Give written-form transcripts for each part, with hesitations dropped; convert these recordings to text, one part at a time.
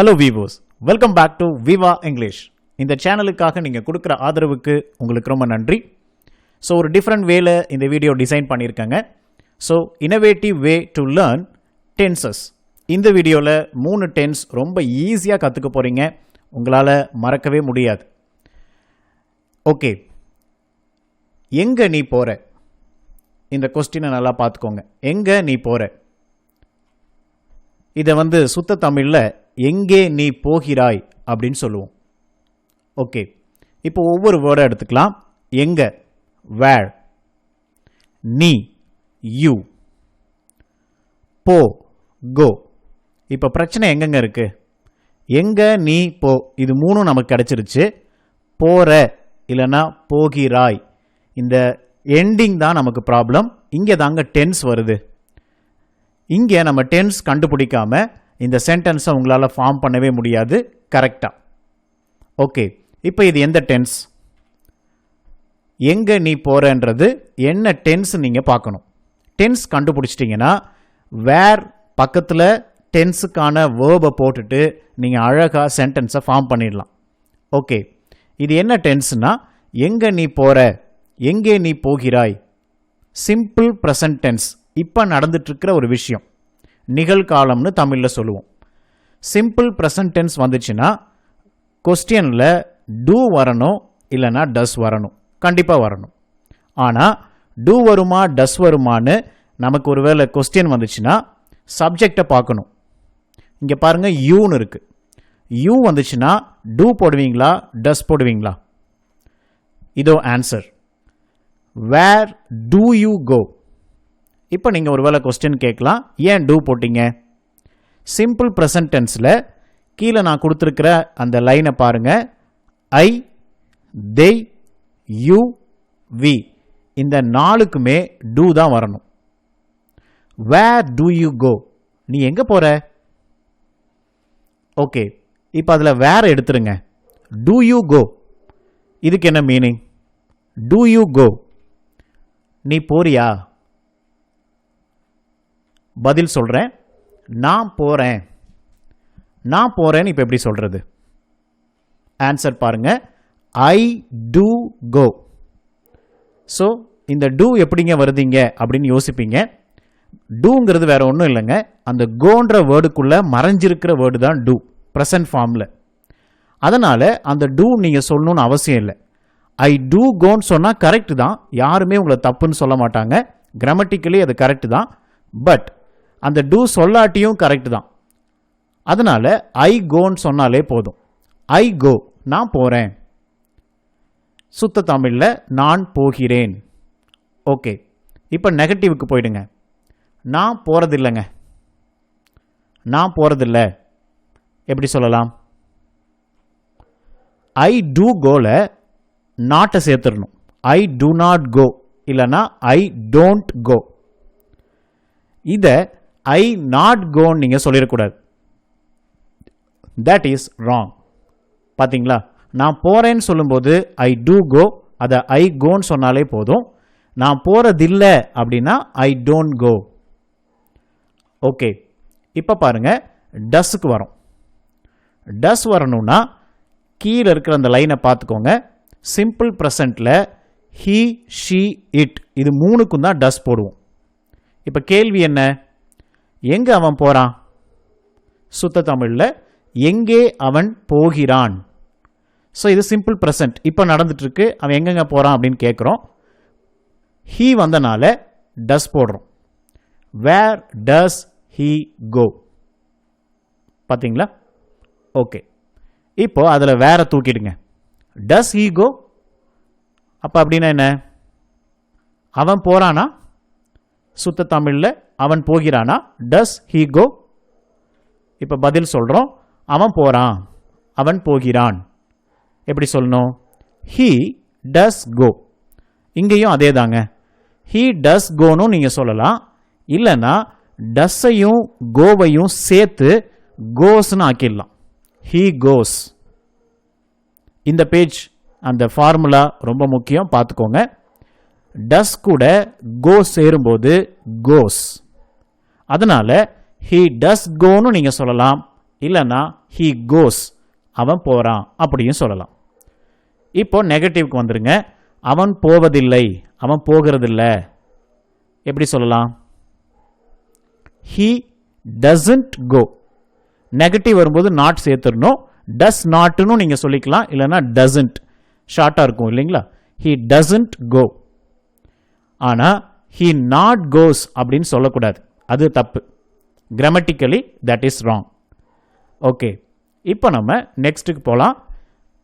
Hello வீவோஸ், welcome back to Viva English. இந்த சேனலுக்காக நீங்கள் கொடுக்குற ஆதரவுக்கு உங்களுக்கு ரொம்ப நன்றி. ஸோ ஒரு டிஃப்ரெண்ட் வேல இந்த வீடியோ டிசைன் பண்ணியிருக்காங்க. So innovative way to learn tenses. இந்த வீடியோவில் 3 டென்ஸ் ரொம்ப ஈஸியாக கற்றுக்க போகிறீங்க. உங்களால் மறக்கவே முடியாது. ஓகே, எங்கே நீ போகிற? இந்த கொஸ்டினை நல்லா பார்த்துக்கோங்க. எங்கே நீ போகிற? இதை சுத்த தமிழில் எங்கே நீ போகிறாய் அப்படின்னு சொல்லுவோம். ஓகே, இப்போ ஒவ்வொரு வேர்டை எடுத்துக்கலாம். எங்கே, வேர். நீ, யூ. போ, கோ. இப்போ பிரச்சனை எங்கெங்க இருக்கு? எங்கே, நீ, போ, இது 3 நமக்கு கிடைச்சிருச்சு. போற இல்லைன்னா போகிறாய், இந்த எண்டிங் தான் நமக்கு ப்ராப்ளம். இங்கே தாங்க டென்ஸ் வருது. இங்கே நம்ம டென்ஸ் கண்டுபிடிக்காம இந்த சென்டென்ஸை உங்களால் ஃபார்ம் பண்ணவே முடியாது கரெக்டாக. ஓகே, இப்போ இது எந்த டென்ஸ்? எங்கே நீ போகிறன்றது என்ன டென்ஸ் நீங்கள் பார்க்கணும். டென்ஸ் கண்டுபிடிச்சிட்டிங்கன்னா வேர் பக்கத்தில் டென்ஸுக்கான வேர்பை போட்டுட்டு நீங்கள் அழகாக சென்டென்ஸை ஃபார்ம் பண்ணிடலாம். ஓகே, இது என்ன டென்ஸ்னா எங்கே நீ போகிற, எங்கே நீ போகிறாய். சிம்பிள் ப்ரெசன்ட் டென்ஸ், இப்போ நடந்துட்டுருக்கிற ஒரு விஷயம். நிகழ்காலம்னு தமிழில் சொல்லுவோம். சிம்பிள் ப்ரெசன்ட் டென்ஸ் வந்துச்சுன்னா கொஸ்டியனில் டூ வரணும் இல்லைனா டஸ் வரணும், கண்டிப்பாக வரணும். ஆனால் டூ வருமா டஸ் வருமானு நமக்கு ஒரு வேளை கொஸ்டின் வந்துச்சுன்னா சப்ஜெக்டை பார்க்கணும். இங்கே பாருங்கள், யூன்னு இருக்குது. யூ வந்துச்சுன்னா டூ போடுவீங்களா டஸ் போடுவீங்களா? இதோ answer. Where do you go. இப்போ நீங்கள் ஒரு வேளை கொஸ்டின் கேட்கலாம், ஏன் டூ போட்டீங்க? சிம்பிள் ப்ரெசன்ட் டென்ஸில் கீழே நான் கொடுத்துருக்கிற அந்த லைனை பாருங்கள். ஐ, தே, யூ, வி, இந்த 4க்குமே டூ தான் வரணும். வேர் டூ யூ கோ, நீ எங்கே போகிற? ஓகே, இப்போ அதில் வேற எடுத்துருங்க. டூ யூ கோ, இதுக்கு என்ன மீனிங்? டூ யூ கோ, நீ போறியா? பதில் சொல்கிறேன், நான் போகிறேன். நான் போகிறேன்னு இப்போ எப்படி சொல்கிறது? ஆன்சர் பாருங்கள், ஐ டூ கோ. ஸோ இந்த டூ எப்படிங்க வருதுங்க அப்படின்னு யோசிப்பீங்க. டூங்கிறது வேற ஒன்றும் இல்லைங்க, அந்த கோன்ற வேர்டுக்குள்ளே மறைஞ்சிருக்கிற வேர்டு தான் டூ ப்ரெசன்ட் ஃபார்மில். அதனால் அந்த டூ நீங்கள் சொல்லணும்னு அவசியம் இல்லை. ஐ டூ கோன்னு சொன்னால் கரெக்டு தான், யாருமே உங்களை தப்புன்னு சொல்ல மாட்டாங்க. கிராமட்டிக்கலி அது கரெக்டு தான். பட் அந்த டூ சொல்லாட்டியும் கரெக்டு தான். அதனால் ஐ கோன்னு சொன்னாலே போதும். ஐ கோ, நான் போகிறேன். சுத்த தமிழில் நான் போகிறேன். ஓகே, இப்போ நெகட்டிவுக்கு போயிடுங்க. நான் போகிறதில்லைங்க. நான் போகிறதில்ல எப்படி சொல்லலாம்? ஐ டூ கோல நாட்டை சேர்த்துடணும். ஐ டூ நாட் கோ இல்லைனா ஐ டோன்ட் கோ. இதை ஐ நாட் கோன்னு நீங்கள் சொல்லிடக்கூடாது. That is wrong. பார்த்தீங்களா? நான் போகிறேன்னு சொல்லும்போது ஐ டூ கோ, அதை ஐ கோன்னு சொன்னாலே போதும். நான் போகிறதில்லை அப்படின்னா ஐ டோன்ட் கோ. ஓகே, இப்போ பாருங்கள், டஸ்ஸுக்கு வரும். டஸ் வரணும்னா கீழே இருக்கிற அந்த லைனை பார்த்துக்கோங்க. சிம்பிள் ப்ரெசண்ட்டில் ஹீ, ஷீ, இட், இது 3க்கும் தான் டஸ் போடுவோம். இப்போ கேள்வி என்ன? எங்கே அவன் போகிறான்? சுத்த தமிழில் எங்கே அவன் போகிறான். ஸோ இது சிம்பிள் ப்ரெசன்ட், இப்போ நடந்துட்டுருக்கு. அவன் எங்கெங்கே போகிறான் அப்படின்னு கேட்குறோம். ஹீ வந்தனால டஸ் போடுறோம். வேர் டஸ் ஹீ கோ. பார்த்தீங்களா? ஓகே, இப்போ அதில் வேற தூக்கிடுங்க. டஸ் ஹீ கோ, அப்போ அப்படின்னா என்ன? அவன் போகிறானா? சுத்த தமிழில் அவன் போகிறானா? Does he go. இப்போ பதில் சொல்கிறோம், அவன் போகிறான், அவன் போகிறான். எப்படி சொல்லணும்? ஹீ டஸ் கோ. இங்கேயும் அதே தாங்க, ஹீ டஸ் கோன்னு நீங்கள் சொல்லலாம். இல்லைன்னா டஸ்ஸையும் கோவையும் சேர்த்து கோஸ்ன்னு ஆக்கிடலாம். He goes. இந்த பேஜ் அந்த ஃபார்முலா ரொம்ப முக்கியம், பார்த்துக்கோங்க. டஸ் கூட கோ சேரும்போது கோஸ். அதனால் ஹீ டஸ் கோன்னு நீங்கள் சொல்லலாம். இல்லைன்னா he goes, அவன் போகிறான் அப்படியும் சொல்லலாம். இப்போ நெகட்டிவ்க்கு வந்துருங்க. அவன் போவதில்லை, அவன் போகிறதில்ல. எப்படி சொல்லலாம்? he doesn't go. நெகட்டிவ் வரும்போது நாட் சேர்த்துடணும். டஸ் நாட்னு நீங்கள் சொல்லிக்கலாம், இல்லைன்னா டசன்ட் ஷார்ட்டாக இருக்கும் இல்லைங்களா? he doesn't go. ஆனால் he not goes அப்படின்னு சொல்லக்கூடாது, அது தப்பு. Grammatically that is wrong. Okay, இப்போ நம்ம நெக்ஸ்ட்டுக்கு போகலாம்.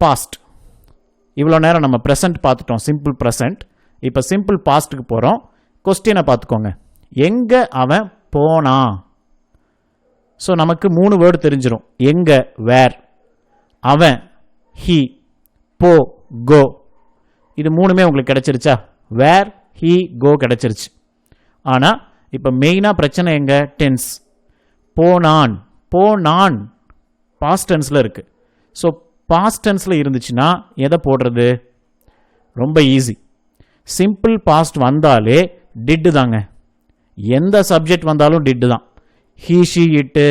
பாஸ்ட். இவ்வளோ நேரம் நம்ம ப்ரெசண்ட் பார்த்துட்டோம், சிம்பிள் ப்ரெசண்ட். இப்போ சிம்பிள் பாஸ்ட்டுக்கு போகிறோம். கொஸ்டினை பார்த்துக்கோங்க. எங்கே அவன் போனான்? ஸோ நமக்கு 3 வேர்டு தெரிஞ்சிடும். எங்கே வேர், அவன் ஹீ, போ கோ. இது 3மே உங்களுக்கு கிடைச்சிருச்சா? வேர், ஹீ, கோ கிடைச்சிருச்சு. ஆனால் இப்போ மெயினாக பிரச்சனை எங்கே? டென்ஸ். போனான், போனான் பாஸ்ட் டென்ஸில் இருக்குது. ஸோ பாஸ்ட் டென்ஸில் இருந்துச்சுன்னா எதை போடுறது? ரொம்ப ஈஸி. சிம்பிள் பாஸ்ட் வந்தாலே டிட்டு தாங்க. எந்த சப்ஜெக்ட் வந்தாலும் டிட்டு தான். ஹீ, ஷி, இட்டு,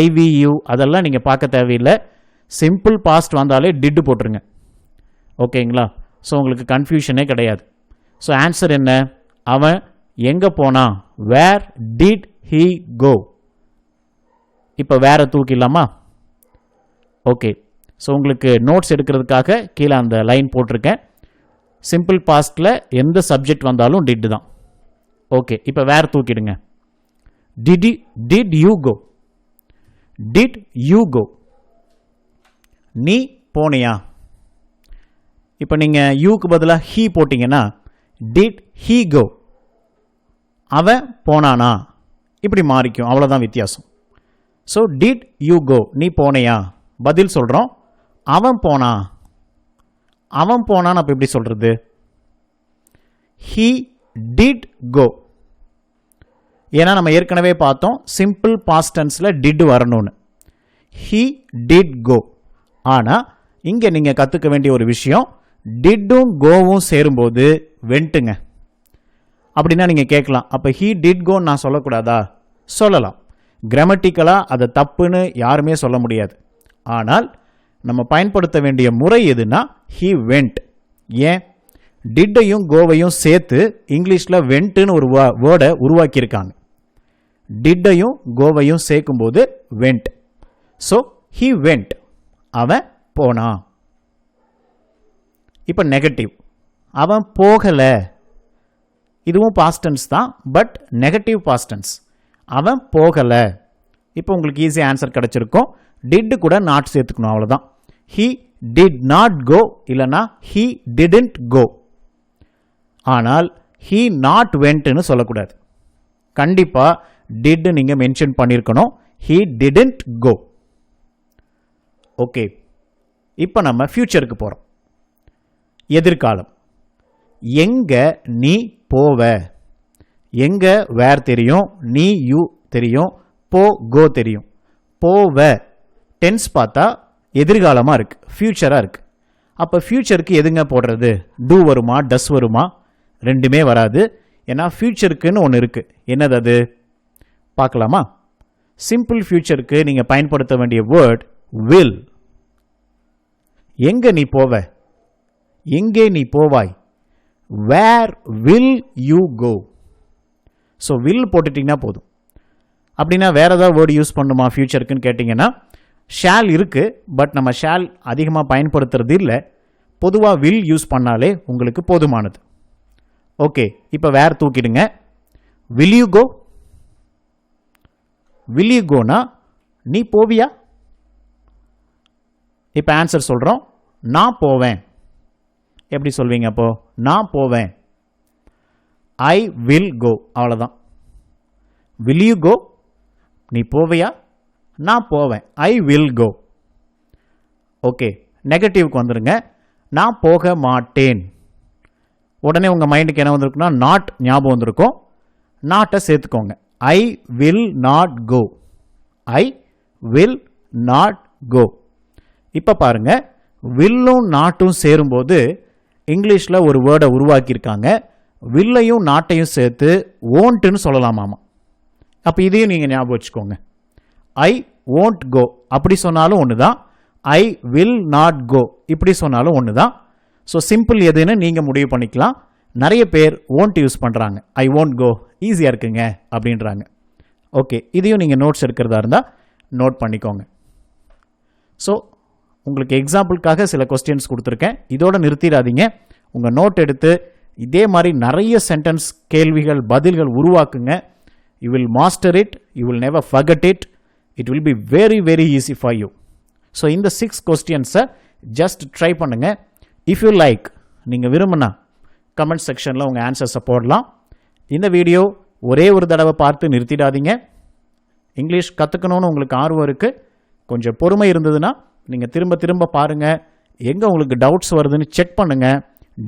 ஐ, வி, யூ அதெல்லாம் நீங்கள் பார்க்க தேவையில்லை. சிம்பிள் பாஸ்ட் வந்தாலே டிட்டு போட்டுருங்க. ஓகேங்களா? ஸோ உங்களுக்கு கன்ஃபியூஷனே கிடையாது. ஸோ ஆன்சர் என்ன? அவன் எங்கே போனான்? Where did he go? இப்போ வேற தூக்கிடலாமா? ஓகே, ஸோ உங்களுக்கு நோட்ஸ் எடுக்கிறதுக்காக கீழே அந்த லைன் போட்டிருக்கேன். சிம்பிள் பாஸ்டில் எந்த சப்ஜெக்ட் வந்தாலும் டிட் தான். ஓகே, இப்போ வேற தூக்கிடுங்க. Did you go? Did you go? நீ போனியா? இப்போ நீங்கள் யூக்கு பதிலாக ஹீ போட்டிங்கன்னா டிட் ஹீ கோ? அவன் போனானா? இப்படி மாறிக்கும், அவ்வளோதான் வித்தியாசம். ஸோ டிட் யூ கோ, நீ போனையா? பதில் சொல்கிறோம். அவன் போனா. அவன் போனான்னு அப்போ எப்படி சொல்கிறது? ஹீ டிட் கோ. ஏன்னா நம்ம ஏற்கனவே பார்த்தோம் சிம்பிள் பாஸ்ட் டென்ஸில் டிட் வரணும்னு. ஹீ டிட் கோ. ஆனால் இங்கே நீங்கள் கற்றுக்க வேண்டிய ஒரு விஷயம், டிட்டும் கோவும் சேரும்போது வெண்ட்டுங்க. அப்படின்னா நீங்கள் கேட்கலாம், அப்போ ஹீ டிட் கோன்னு நான் சொல்லக்கூடாதா? சொல்லலாம். கிராமட்டிக்கலாக அதை தப்புன்னு யாருமே சொல்ல முடியாது. ஆனால் நம்ம பயன்படுத்த வேண்டிய முறை எதுனா ஹீ வெண்ட். ஏன்? டிட்டையும் கோவையும் சேர்த்து இங்கிலீஷில் வெண்ட்டுன்னு ஒரு வேர்டை உருவாக்கியிருக்காங்க. டிட்டையும் கோவையும் சேர்க்கும்போது வெண்ட். ஸோ ஹீ வெண்ட், அவன் போனான். இப்போ நெகட்டிவ், அவன் போகலை. இதுவும் பாஸ்ட் டென்ஸ் தான், பட் நெகட்டிவ் பாஸ்ட் டென்ஸ். அவன் போகலை. இப்போ உங்களுக்கு ஈஸி ஆன்சர் கிடச்சிருக்கும். டிட் கூட நாட் சேர்த்துக்கணும், அவ்வளோதான். ஹீ டிட் நாட் கோ, இல்லைனா ஹீ டிடன்ட் கோ. ஆனால் ஹீ நாட் வெண்ட்னு சொல்லக்கூடாது. கண்டிப்பாக டிட் நீங்கள் மென்ஷன் பண்ணியிருக்கணும். He didn't go. ஓகே, இப்போ நம்ம ஃபியூச்சருக்கு போகிறோம். எதிர்காலம். எங்கே நீ போவ? எங்கே வேர் தெரியும், நீ யூ தெரியும், போ கோ தெரியும். போவ டென்ஸ் பார்த்தா எதிர்காலமாக இருக்குது, ஃபியூச்சராக இருக்குது. அப்போ ஃபியூச்சருக்கு எதுங்க போடுறது? டூ வருமா, டஸ் வருமா? ரெண்டுமே வராது. ஏன்னா ஃபியூச்சருக்குன்னு ஒன்று இருக்குது. என்னது அது? பார்க்கலாமா? சிம்பிள் ஃபியூச்சருக்கு நீங்கள் பயன்படுத்த வேண்டிய வேர்ட் வில். எங்கே நீ போவ? எங்கே நீ போவாய்? Where will you go? So will போட்டுட்டிங்கன்னா போதும். அப்படின்னா வேறு ஏதாவது வேர்டு யூஸ் பண்ணுமா ஃபியூச்சருக்குன்னு கேட்டிங்கன்னா ஷால் இருக்குது, பட் நம்ம ஷால் அதிகமாக பயன்படுத்துறது இல்லை. பொதுவாக வில் யூஸ் பண்ணாலே உங்களுக்கு போதுமானது. ஓகே, இப்போ வேர் தூக்கிடுங்க. Will you go? Will you கோனா நீ போவியா? இப்போ ஆன்சர் சொல்கிறோம். நான் போவேன். எப்படி சொல்வீங்க அப்போ? நான் போவேன். ஐ வில் கோ, அவ்வளோதான். Will you go? நீ போவையா? நான் போவேன். ஐ வில் கோ. ஓகே, நெகட்டிவ்க்கு வந்துடுங்க. நான் போக மாட்டேன். உடனே உங்கள் மைண்டுக்கு என்ன வந்திருக்குன்னா நாட் ஞாபகம் வந்திருக்கும். நாட்டை சேர்த்துக்கோங்க. I will not go. I will not go. இப்போ பாருங்கள், வில்லும் நாட்டும் சேரும்போது இங்கிலீஷில் ஒரு வேர்டை உருவாக்கியிருக்காங்க. வில்லையும் நாட்டையும் சேர்த்து ஓன்ட்டுன்னு சொல்லலாமாமா. அப்போ இதையும் நீங்கள் ஞாபகம் வச்சுக்கோங்க. ஐ won't go அப்படி சொன்னாலும் ஒன்று தான், I will not go இப்படி சொன்னாலும் ஒன்று தான். ஸோ சிம்பிள் எதுன்னு நீங்கள் முடிவு பண்ணிக்கலாம். நிறைய பேர் won't யூஸ் பண்ணுறாங்க, I won't go ஈஸியாக இருக்குங்க அப்படின்றாங்க. ஓகே, இதையும் நீங்கள் நோட்ஸ் எடுக்கிறதா இருந்தால் நோட் பண்ணிக்கோங்க. ஸோ உங்களுக்கு எக்ஸாம்பிளுக்காக சில கொஸ்டின்ஸ் கொடுத்துருக்கேன், இதோடு நிறுத்திடாதீங்க. உங்கள் நோட் எடுத்து இதே மாதிரி நிறைய சென்டென்ஸ் கேள்விகள் பதில்கள் உருவாக்குங்க. You will master it, you will never forget it, it will be very very easy for you. So இந்த 6 கொஸ்டின்ஸை ஜஸ்ட் ட்ரை பண்ணுங்கள். இஃப் யூ லைக், நீங்கள் விரும்பினா கமெண்ட் செக்ஷனில் உங்கள் ஆன்சர்ஸை போடலாம். இந்த வீடியோ ஒரே ஒரு தடவை பார்த்து நிறுத்திடாதீங்க. இங்கிலீஷ் கற்றுக்கணுன்னு உங்களுக்கு ஆர்வம் இருக்குது, கொஞ்சம் பொறுமை இருந்ததுன்னா நீங்கள் திரும்ப திரும்ப பாருங்கள். எங்கே உங்களுக்கு டவுட்ஸ் வருதுன்னு செக் பண்ணுங்கள்.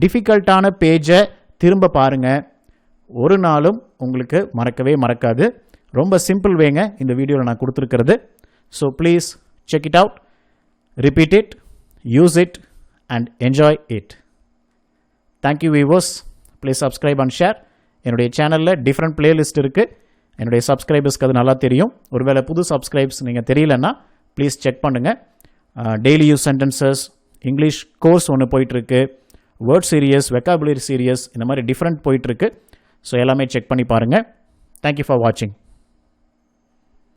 டிஃபிகல்ட்டான பேஜை திரும்ப பாருங்கள். ஒரு நாளும் உங்களுக்கு மறக்கவே மறக்காது. ரொம்ப சிம்பிள் வேங்க இந்த வீடியோவில் நான் கொடுத்துருக்கிறது. So please check it out, repeat it, use it and enjoy it. Thank you viewers, please subscribe and share. என்னுடைய சேனலில் டிஃப்ரெண்ட் பிளேலிஸ்ட் இருக்குது. என்னுடைய சப்ஸ்கிரைபர்ஸ்க்கு அது நல்லா தெரியும். ஒருவேளை புது சப்ஸ்கிரைப்ஸ் நீங்கள் தெரியலன்னா ப்ளீஸ் செக் பண்ணுங்கள். Daily use sentences, English course ஒன்று போயிட்டுருக்கு, வேர்ட் சீரியஸ், வெக்காபுலரி சீரியஸ், இந்த மாதிரி டிஃப்ரெண்ட் போயிட்டுருக்கு. ஸோ எல்லாமே செக் பண்ணி பாருங்கள். தேங்க்யூ ஃபார் வாட்சிங்.